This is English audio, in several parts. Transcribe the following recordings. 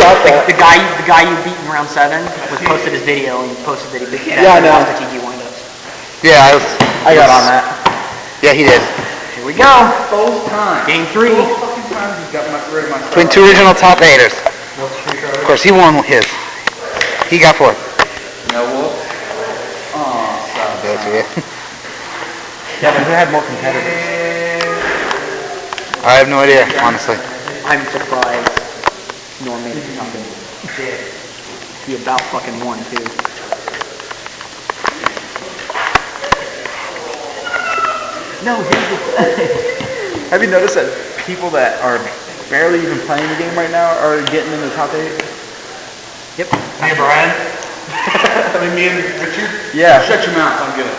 got that. The guy you beat in round 7 was posted his video and posted that he beat that. Yeah, I know. Lukas T.G Wind-up. Yeah, I got on that. Yeah, he did. Here we go. Both times. Game 3. Both fucking times he's got rid of my Between 2 original top 8ers. Of course, he won his. He got 4th. No wolf. Oh, Yeah. Kevin, who had more competitors? I have no idea, honestly. I'm surprised Norm made it to top 8. He about fucking won, too. No, here's the thing. Have you noticed that people that are barely even playing the game right now are getting in the top 8? Yep. Me and Brian? I mean, me and Richard? Yeah. Shut your mouth, I'm good.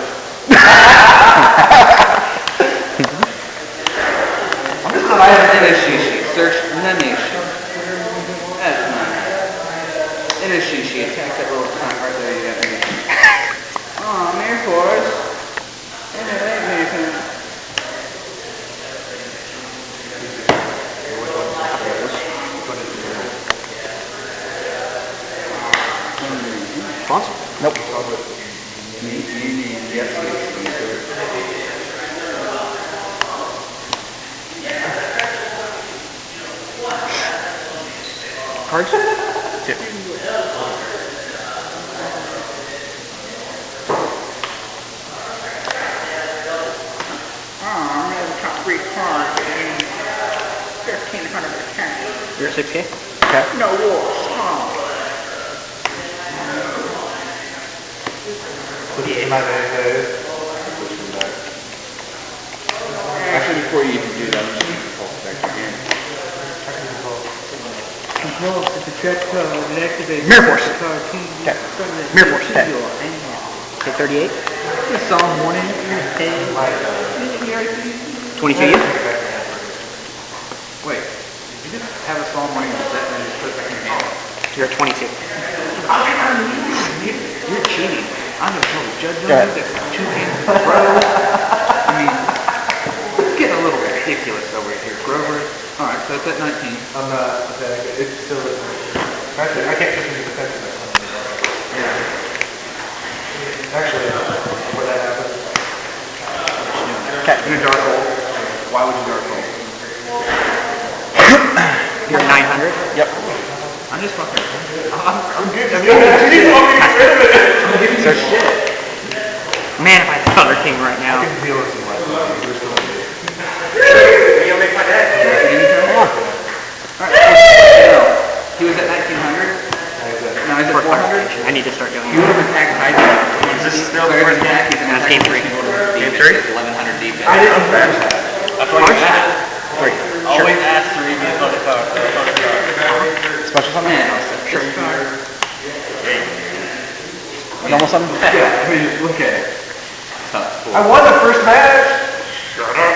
I have an issue. Search Nanishi. That's nice. In a shishi, attack that little cunt right there. You got anything. Aw, Mirror Force. Sponsor? Nope. Cards? 2. I'm in the top 3 cards. 1,500 attack. You're at 6K? Okay. No wolves. Oh. Actually, before you even do that, I'm just going to pulse back your hand. Control to the check code and activate Mirror Force. Okay. Mirror Force. Okay, 38. This song one in your head. 22 you? Wait, you just have a small money on set and then just put it back in your hand. You're at 22. You're cheating. I'm going to tell the judge on you that 2 hands bro. I mean, it's getting a little ridiculous over here, Grover. Alright, so it's at 19. I'm not attacking. It's still at Actually, I can't just use defensive. Yeah. Actually, before that happens. Okay. In a dark hole. Why would you dark hole? You're at 900? Yep. I'm just fucking. I'm good. I mean, you want me to get rid of it. I'm giving you shit. Man, if I had Thunder King right now. I can deal with some life. We're still in it. You'll make my dad. Alright. He was at 1900. Now he's at 400. I need to start doing You would have attacked Titan. Is this still the first game? That's game 3. Game 3? 1100 defense. I didn't match that. That's what I got. 3. Always ask to read me a photo card. Special something? Sure. Normal something? Yeah, I mean, look at it. I won the first match. Shut up.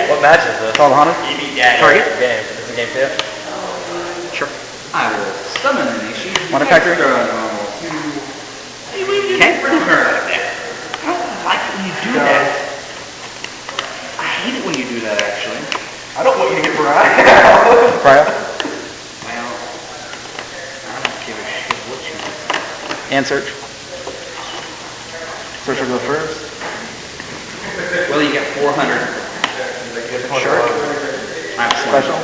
What match is this? 1200? You beat Daddy. Target? Game. Is this a game 2? Sure. I will summon an issue. Want a factory? Extra normal. Okay. I don't like it when you do that. I hate it when you do that, actually. I don't want you to get Mariah. Cryo? Well, I don't give a shit what you do. And search. Search will go first. Well, you get 400. Sure. I'm Special.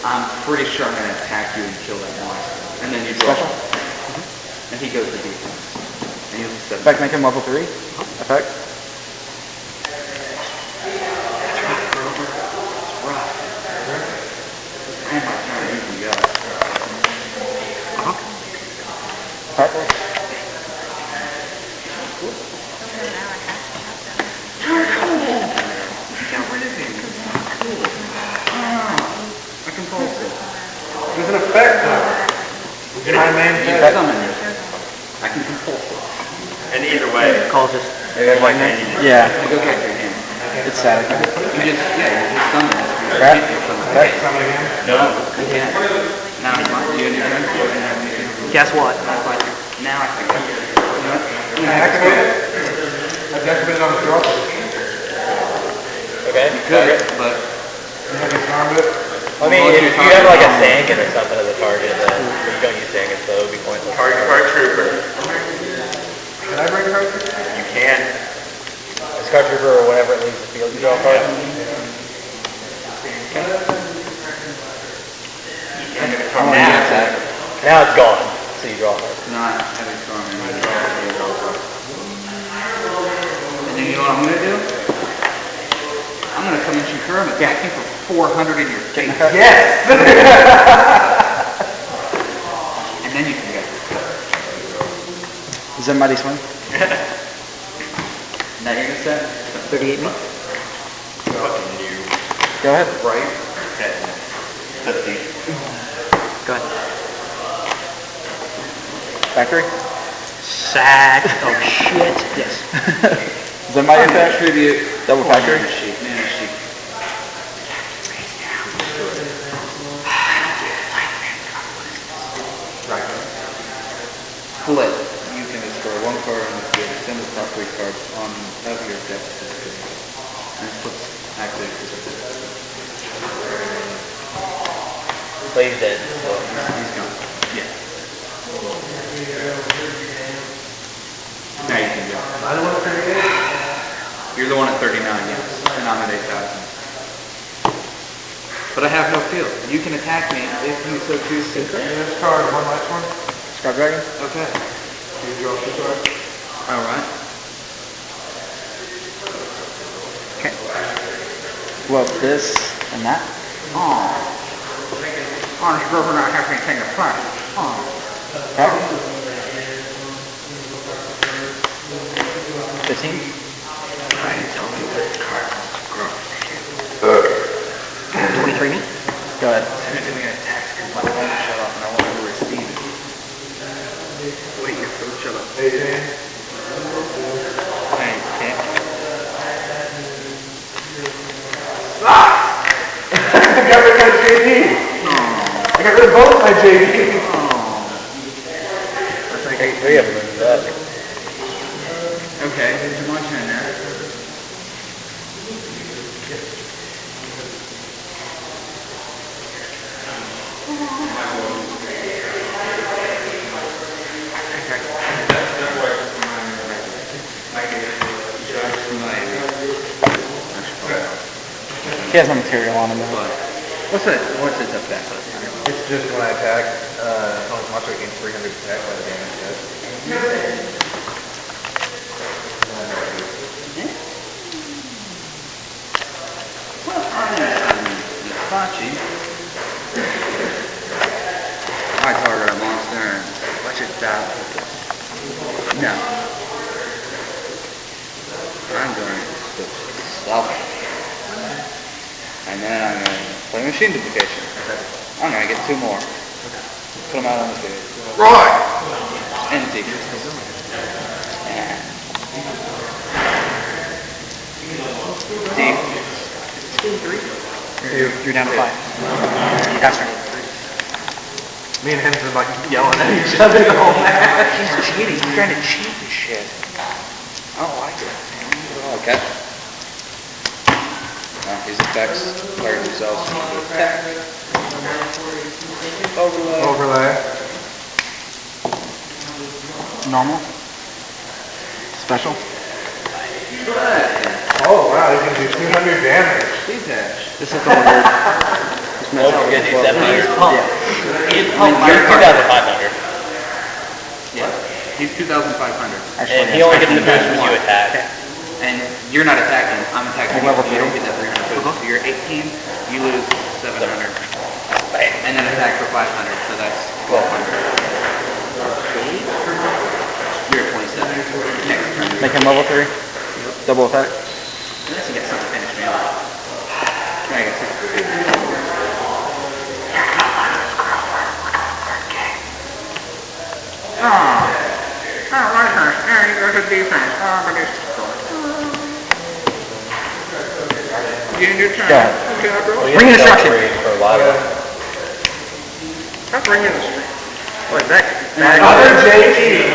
I'm pretty sure I'm going to attack you and kill that monster. And then you draw. Special. And he goes to defense. And he'll just step Effect, make him level 3. Effect. Oh my god, you can go. Effect. Got rid of him. Cool. I can pulse it. There's an effect though. My main You effect. summon it. I can compulse it. And either way, Calls just. like Yeah. You go get your hand. It's static. You just summon it. Crap. Effect summon again. no. You can't. Now it's mine. You have any Guess what? Now I can go. Can I activate it? I've activated on the draw. Okay. Good, but You have disarmed it. I mean, if you have like a Sankin or something as a target, then you don't use Sankin, so it would be pointless. Card Trooper. Can I bring Card Trooper? You can. It's Card Trooper or whenever it leaves the field, you draw a card. Now it's gone, so you draw a card. Not heavy storm. And then you know what I'm gonna do? I'm gonna come in Shakur and attack you for 400 in your face. Yes! And then you can get it. Is that mighty swing? Now you're gonna set 38 me? Fucking new. Go ahead. Right? 50. Go ahead. Factory? Sack. Oh shit. Yes. Is that mighty attack? Tribute. Double factory? Mana sheet. Mana sheet. Flip. You can destroy one card on the field. Send the top 3 cards on of your deck to the field. And flips activate this. But he's dead. So. He's gone. Yeah. Now you can go. I don't want to 38. You're the one at 39, yes. And I'm at 8,000. But I have no field. You can attack me if you so choose to. This card, one last one. Scar Dragon? Okay. You draw 2 cards. Alright. Okay. Well, this and that. Oh. Honest Grover not have anything to play. Oh. Okay. 15. I don't know what card grow. 23 me? Go ahead. I'm doing an attack because my phone shut off and I want to receive it. Wait, your phone shut off. Hey, James. I can't. I got rid of JD. I got rid of both my JD. That's like Take 3 of them into that. okay, there's one turn there. He has no material on him though. What's its effect? It's just when I attack, opponent's monster gains 300 attack by the damage test. Hibachi. I target a monster and watch it die. No. I'm going to stop it. And then I'm going to play machine duplication. I'm going to get 2 more. Put them out on the field. Right! Empty. And deep. You're down to 5. That's right. Me and him are like yelling at each other the whole match. He's cheating. He's trying to cheat this shit. I don't like it. Okay. These effects are themselves attack. Overlay. Overlay. Normal. Special. Oh wow, you can do 200 damage. Detach. This is going weird. Oh, you're going to do 700? Yeah. You're 2,500. Yeah. He's 2,500. And he only gets the boost when you attack. And you're not attacking. I'm attacking. Like level You don't 3. get that 300 boost. So you're 18. You lose 700. And then attack for 500. So that's 1,200. You're at 27. Next turn. Make him level 3. Double attack. Unless you get something to finish me off. I got 6. Oh, I don't like her. Yeah, he goes to defense. Oh, but he's you didn't do turn. Go ahead. Okay, I'll go. Well, you Ring have to instruction. go for a lot of them. That's ring instruction. Wait, back. Another JD.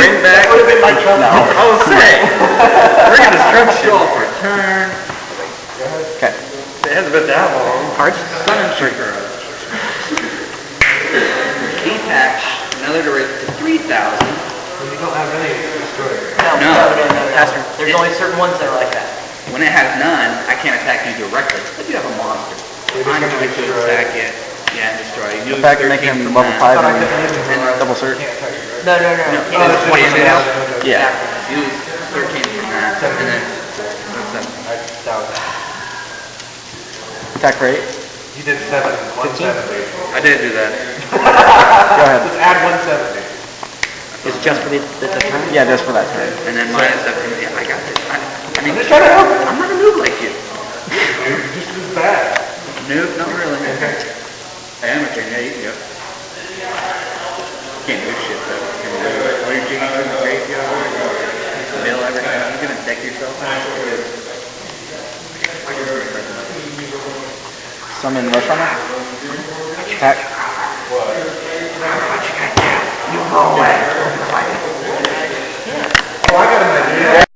Bring back. That would have been my trouble. No. I was saying. Ring instruction. Draw for turn. Okay. hasn't been that long. Cards, stun and tree. Key patch, another to raise to 3,000. When you don't have any, destroy it. No. Pastor, there's only certain ones that are like that. When it has none, I can't attack you directly. But you have a monster. I'm going to attack it. Yeah, and destroy it. In fact, make him level 5 and double search. No. Oh, It's 26? Yeah. Use 13 from that. And then, Attack for 8. You did 170. I did do that. Go ahead. Just add 170. Is it just for the turn? Yeah, just for that turn. And then minus 7. Yeah, I got this. I mean, I'm just trying to help. I'm not a noob like you. Dude, just as bad. Noob, not really. I am a turn 8, yep. Can't do shit though. Can you do it? What are you doing? Graveyard? Mill everything. You gonna deck yourself? Summon Rush Runner. Attack. What? You roll